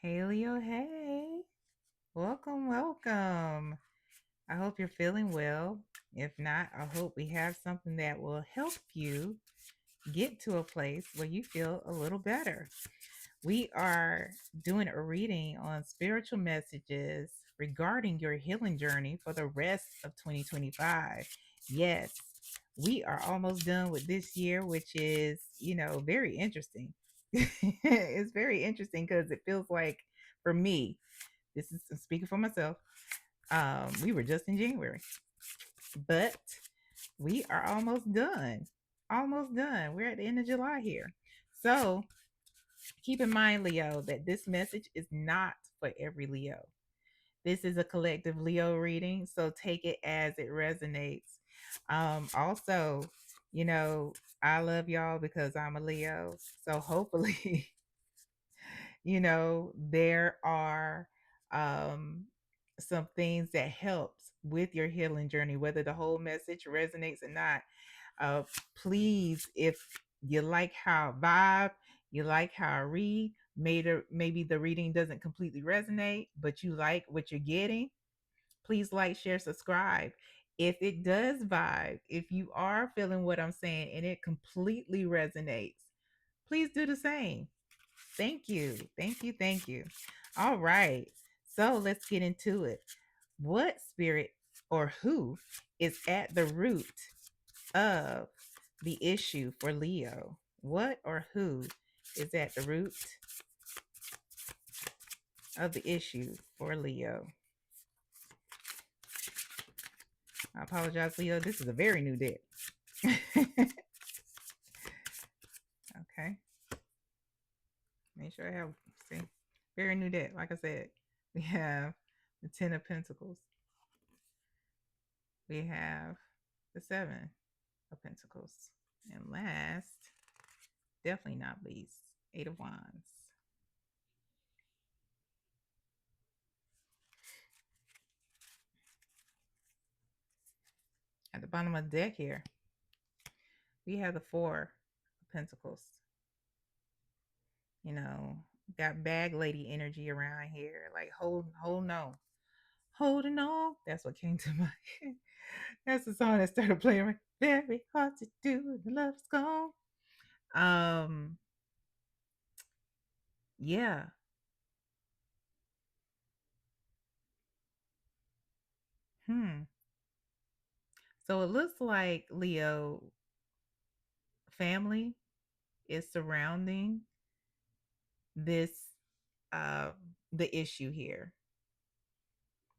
Hey, Leo. Hey. Welcome, welcome. I hope you're feeling well. If not, I hope we have something that will help you get to a place where you feel a little better. We are doing a reading on spiritual messages regarding your healing journey for the rest of 2025. Yes, we are almost done with this year, which is, very interesting. It's very interesting because it feels like, for me, this is I'm speaking for myself. We were just in January, but we are almost done. Almost done. We're at the end of July here. So keep in mind, Leo, that this message is not for every Leo. This is a collective Leo reading, so take it as it resonates. Also, you know, I love y'all because I'm a Leo. So hopefully, there are um some things that helps with your healing journey, whether the whole message resonates or not. uh Please, if you like how I vibe, you like how I read, maybe the reading doesn't completely resonate, but you like what you're getting, please like, share, subscribe. If it does vibe, if you are feeling what I'm saying and it completely resonates, please do the same. Thank you. Thank you. Thank you. All right. So let's get into it. What spirit or who is at the root of the issue for Leo? What or who is at the root of the issue for Leo? I apologize, Leo. This is a very new deck. Okay. Make sure I have, see, very new deck. Like I said, we have the Ten of Pentacles. We have the Seven of Pentacles. And last, definitely not least, Eight of Wands. At the bottom of the deck here, we have the Four of Pentacles. You know, got bag lady energy around here, like holding on. Holding on. That's what came to my head. That's the song that started playing. Right? Very hard to do. The love's gone. Um, yeah. Hmm. So it looks like Leo family is surrounding this uh the issue here.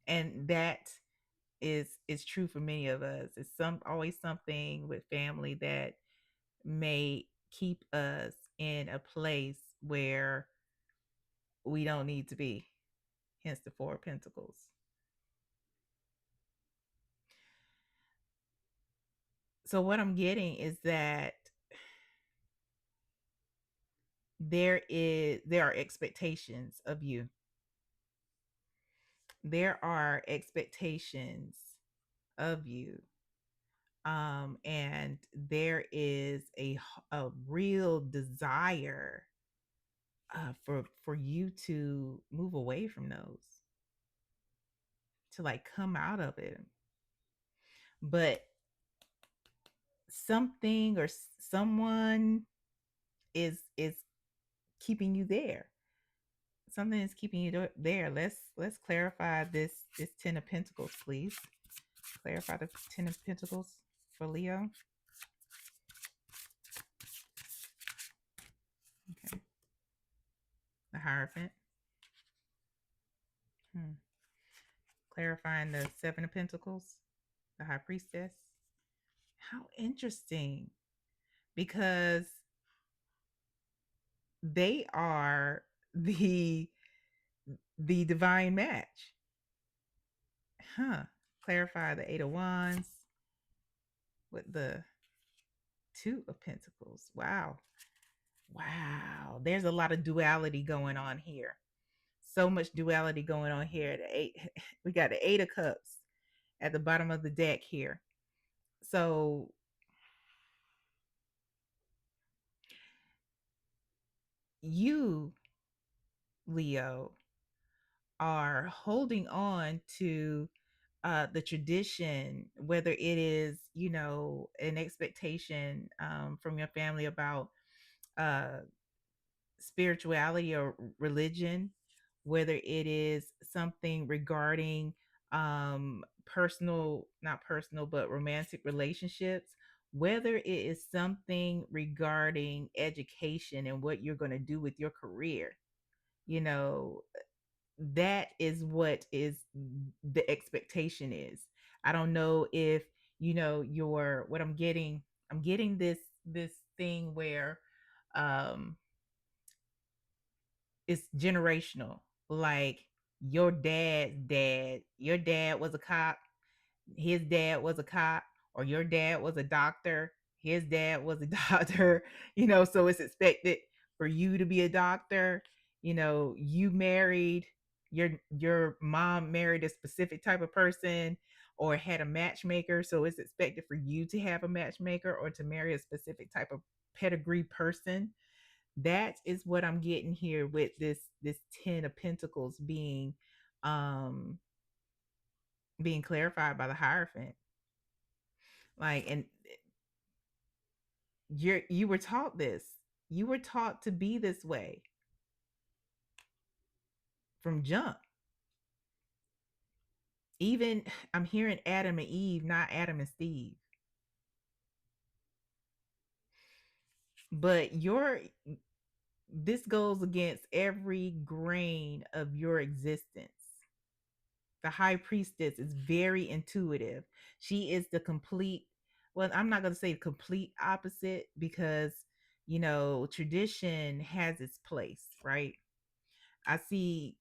And that is true for many of us. It's always something with family that may keep us in a place where we don't need to be. Hence the Four of Pentacles. So what I'm getting is that there are expectations of you. There are expectations of you. And there is a real desire for you to move away from those, to like come out of it. But something or someone is keeping you there. Something is keeping you there. Let's clarify this Ten of Pentacles, please. Clarify the Ten of Pentacles for Leo. Okay. The Hierophant. Hmm. Clarifying the Seven of Pentacles, the High Priestess. How interesting. Because they are the divine match. Huh. Clarify the Eight of Wands with the Two of Pentacles. Wow. Wow. There's a lot of duality going on here. So much duality going on here. We got the Eight of Cups at the bottom of the deck here. So you, Leo, are holding on to the tradition, whether it is, an expectation from your family about uh, spirituality or religion, whether it is something regarding personal, not personal, but romantic relationships, whether it is something regarding education and what you're going to do with your career, you know, that is what is the expectation is. I don't know if your what I'm getting this thing where um it's generational. Like your dad was a cop, his dad was a cop, or your dad was a doctor, his dad was a doctor, so it's expected for you to be a doctor. You married, your mom married a specific type of person or had a matchmaker, so it's expected for you to have a matchmaker or to marry a specific type of pedigree person. That is what I'm getting here with this 10 of pentacles being clarified by the Hierophant. Like, and you were taught this. You were taught to be this way from jump. Even I'm hearing Adam and Eve, not Adam and Steve. But this goes against every grain of your existence. The high priestess is very intuitive. She is the complete, well, I'm not going to say complete opposite, because tradition has its place, right? I see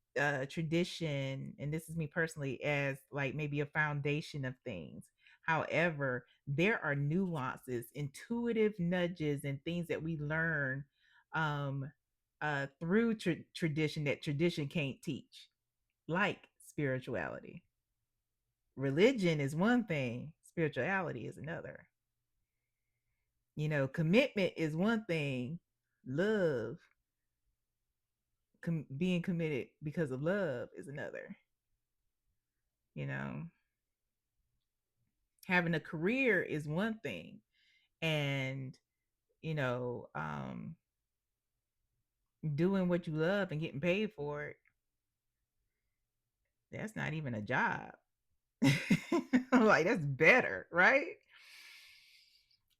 tradition, and this is me personally, as like maybe a foundation of things. However, there are nuances, intuitive nudges, and things that we learn um, through tradition that tradition can't teach, like spirituality. Religion is one thing, spirituality is another. Commitment is one thing, love, being committed because of love is another. you know Having a career is one thing, and you know doing what you love and getting paid for it, that's not even a job. Like, that's better, right?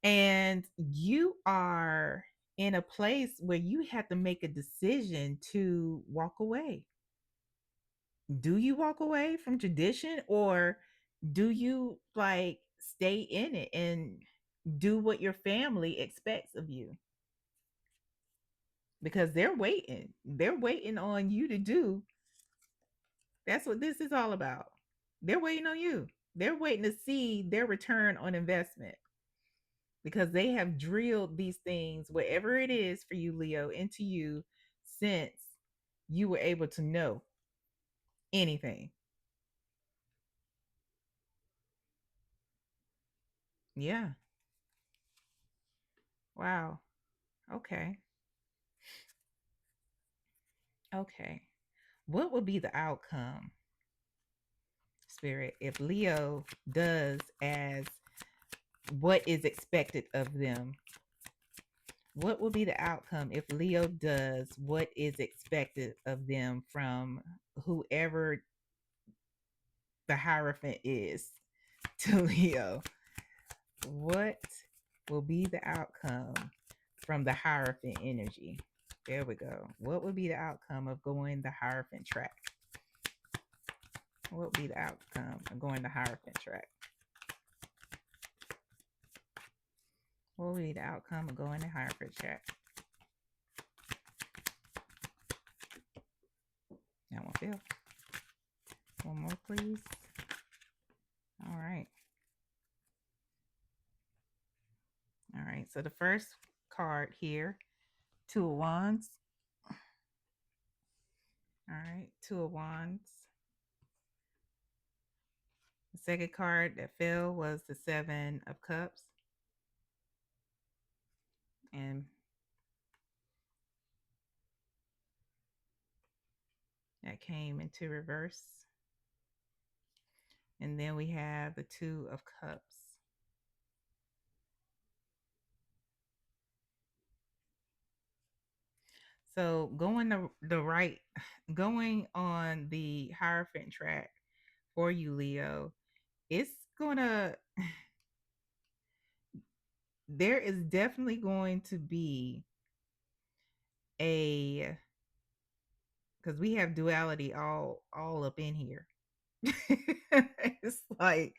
And you are in a place where you have to make a decision to walk away. Do you walk away from tradition, or do you like stay in it and do what your family expects of you? Because they're waiting on you to do. That's what this is all about. They're waiting on you. They're waiting to see their return on investment, because they have drilled these things, whatever it is for you, Leo, into you since you were able to know anything. Yeah. Wow. Okay. Okay. What would be the outcome, Spirit, if Leo does as what is expected of them? What will be the outcome if Leo does what is expected of them from whoever the Hierophant is to Leo? What will be the outcome from the Hierophant energy? There we go. What would be the outcome of going the Hierophant track? What would be the outcome of going the Hierophant track? What would be the outcome of going the Hierophant track? That one fell. One more, please. All right. All right. So the first card here, Two of Wands. All right. Two of Wands. The second card that fell was the Seven of Cups. And that came into reverse. And then we have the Two of Cups. So the right, going on the Hierophant track for you, Leo, it's gonna, there is definitely going to be a, because we have duality all up in here. It's like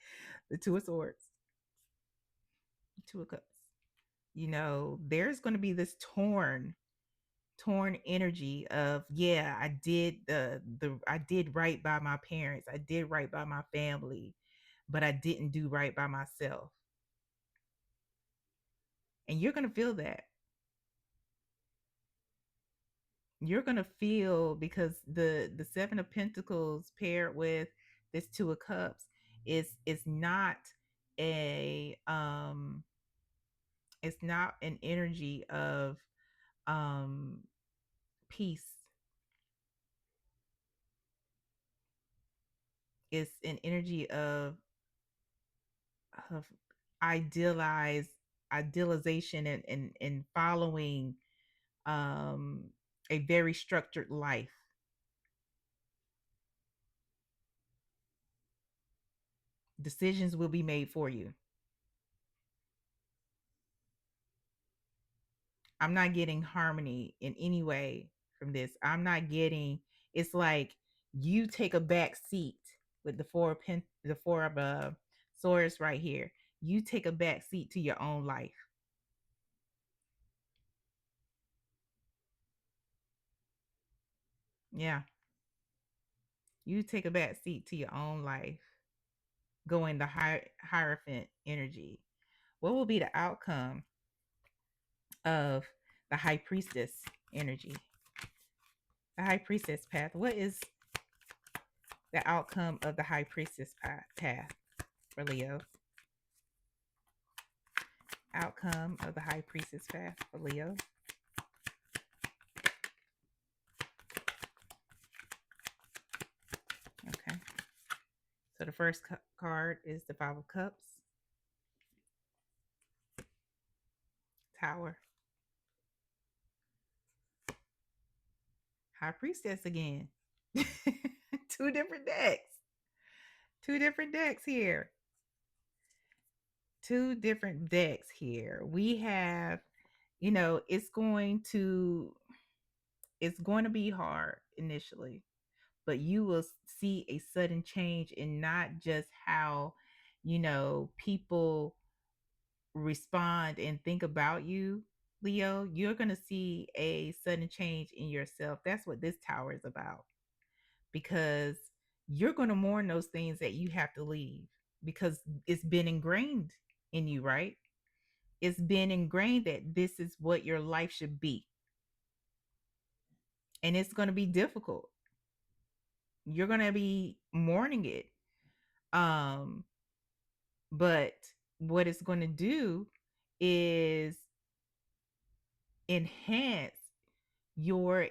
the Two of Swords, Two of Cups. There's going to be this torn energy of, yeah, I did the I did right by my parents, I did right by my family, but I didn't do right by myself. And you're going to feel that. You're going to feel, because the Seven of Pentacles paired with this Two of Cups is not a it's not an energy of um peace. It's an energy of idealize idealization, and following um a very structured life. Decisions will be made for you. I'm not getting harmony in any way from this. I'm not getting, it's like you take a back seat with the four of swords right here. You take a back seat to your own life. Yeah. You take a back seat to your own life. Go in the hierophant energy. What will be the outcome of the high priestess energy? The high priestess path. What is the outcome of the high priestess path for Leo? Outcome of the high priestess path for Leo. Okay. So the first card is the Five of Cups. Tower. High priestess again. Two different decks. Two different decks here. Two different decks here. We have, it's going to be hard initially, but you will see a sudden change in not just how, people respond and think about you, Leo. You're going to see a sudden change in yourself. That's what this tower is about, because you're going to mourn those things that you have to leave, because it's been ingrained in you, right? It's been ingrained that this is what your life should be. And it's going to be difficult. You're going to be mourning it. Um, but what it's going to do is enhance your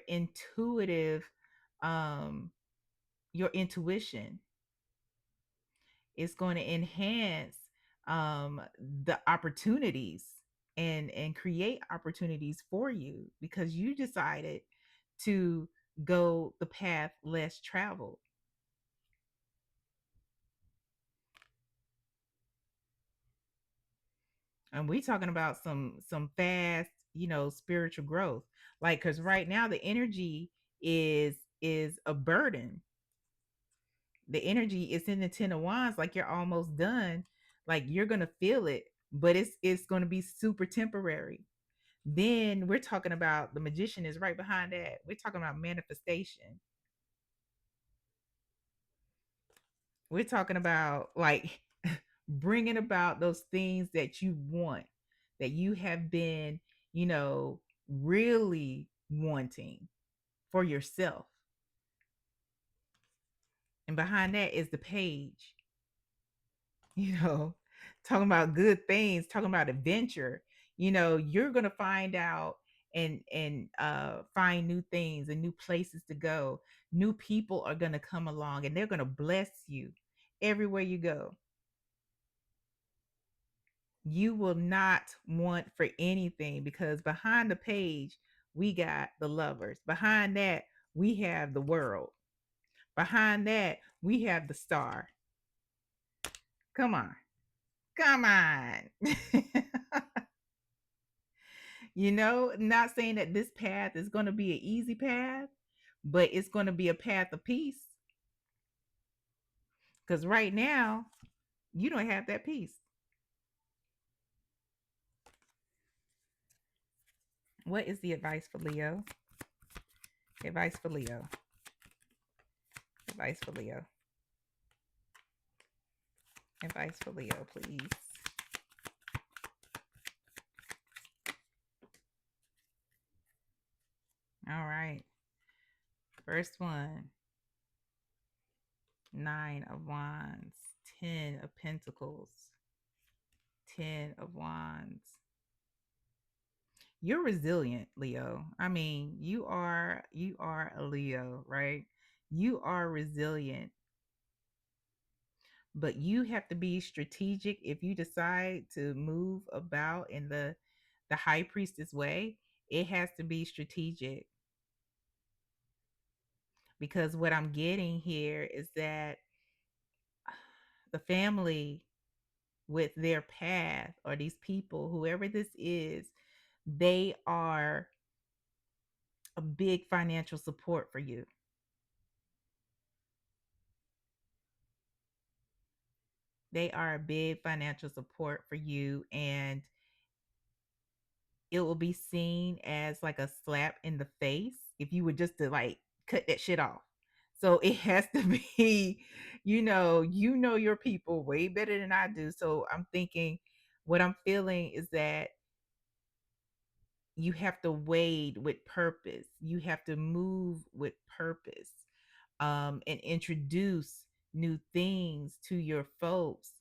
um your intuition. It's going to enhance um the opportunities, and create opportunities for you, because you decided to go the path less traveled. And we talking about some fast, spiritual growth. Like, because right now the energy is a burden. The energy is in the Ten of Wands, like you're almost done, like you're gonna feel it, but it's gonna be super temporary. Then we're talking about the Magician is right behind that. We're talking about manifestation. We're talking about, like, bringing about those things that you want, that you have been, really wanting for yourself. And behind that is the Page, you know, talking about good things, talking about adventure. You're going to find out and find new things and new places to go. New people are going to come along and they're going to bless you everywhere you go. You will not want for anything, because behind the page we got the lovers. Behind that we have the world. Behind that we have the star. Come on. Come on. Not saying that this path is going to be an easy path, but it's going to be a path of peace. Because right now, you don't have that peace. What is the advice for Leo? Advice for Leo. Advice for Leo. Advice for Leo, please. All right. First one. 9 of Wands. 10 of Pentacles. 10 of Wands. You're resilient, Leo. I mean, you are a Leo, right? You are resilient, but you have to be strategic if you decide to move about in the high priestess way. It has to be strategic, because what I'm getting here is that the family with their path, or these people, whoever this is, they are a big financial support for you. They are a big financial support for you, and it will be seen as like a slap in the face if you were just to like cut that shit off. So it has to be, you know your people way better than I do. So I'm thinking, what I'm feeling is that you have to wade with purpose. You have to move with purpose, and introduce new things to your folks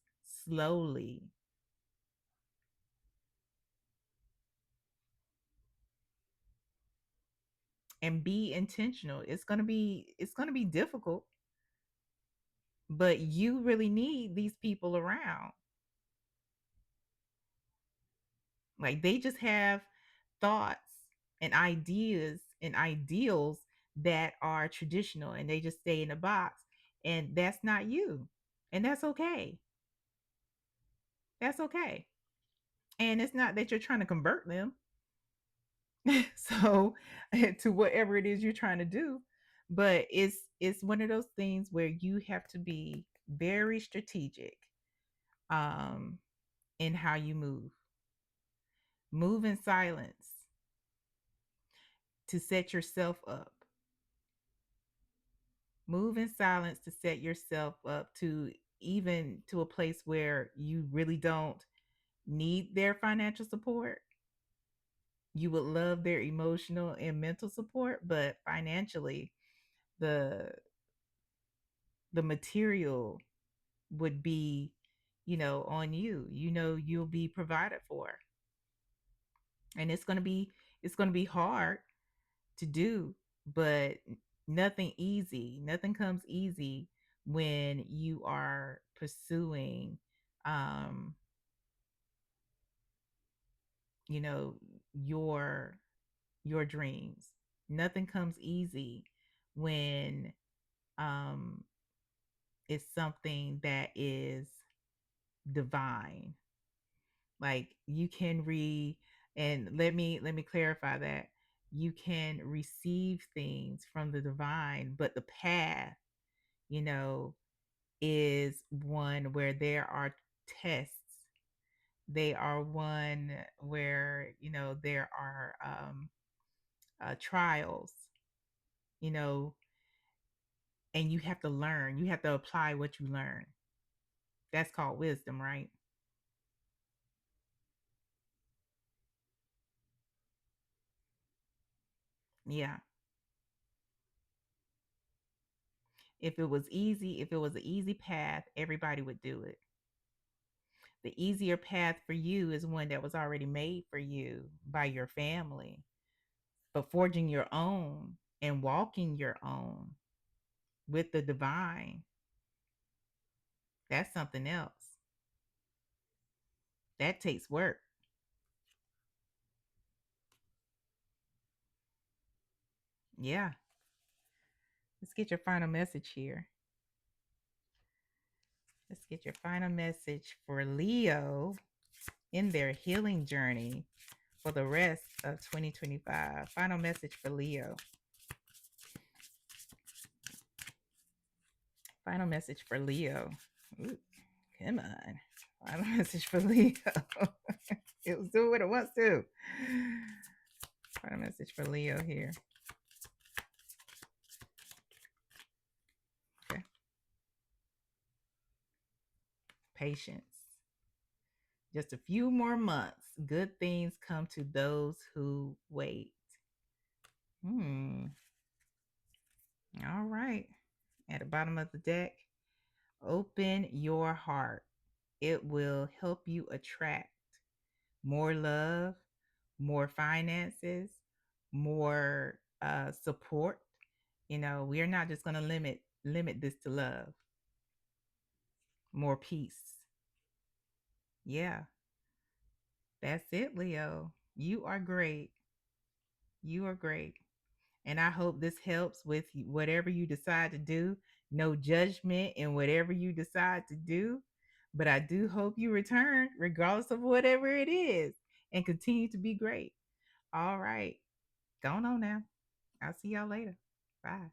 slowly, and be intentional. It's gonna be difficult, but you really need these people around. Like, they just have thoughts and ideas and ideals that are traditional, and they just stay in a box, and that's not you. And that's okay. That's okay. And it's not that you're trying to convert them so to whatever it is you're trying to do, but it's one of those things where you have to be very strategic, um in how you move in silence to set yourself up. Move in silence to set yourself up to, even to a place where you really don't need their financial support. You would love their emotional and mental support, but financially, the the material would be, on you. You'll be provided for. And it's going to be hard to do, but nothing easy. Nothing comes easy when you are pursuing, um you know your your dreams. Nothing comes easy when, um it's something that is divine. Like, you can and let me clarify that. You can receive things from the divine, but the path, you know is one where there are tests. They are one where, there are, trials, you know and you have to learn. You have to apply what you learn. That's called wisdom, right? Yeah. If it was an easy path, everybody would do it. The easier path for you is one that was already made for you by your family. but forging your own and walking your own with the divine, that's something else. That takes work. Yeah. Let's get your final message here. Let's get your final message for Leo in their healing journey for the rest of 2025. Final message for Leo. Final message for Leo. Ooh, come on. Final message for Leo. It was doing what it wants to. Final message for Leo here. Okay. Patience. Just a few more months. Good things come to those who wait. All right. At the bottom of the deck, open your heart. It will help you attract more love, more finances, more support. You know, we are not just going to limit this to love. More peace. Yeah, that's it, Leo. You are great. You are great. And I hope this helps with whatever you decide to do. No judgment in whatever you decide to do. But I do hope you return, regardless of whatever it is, and continue to be great. All right. Going on now. I'll see y'all later. Bye.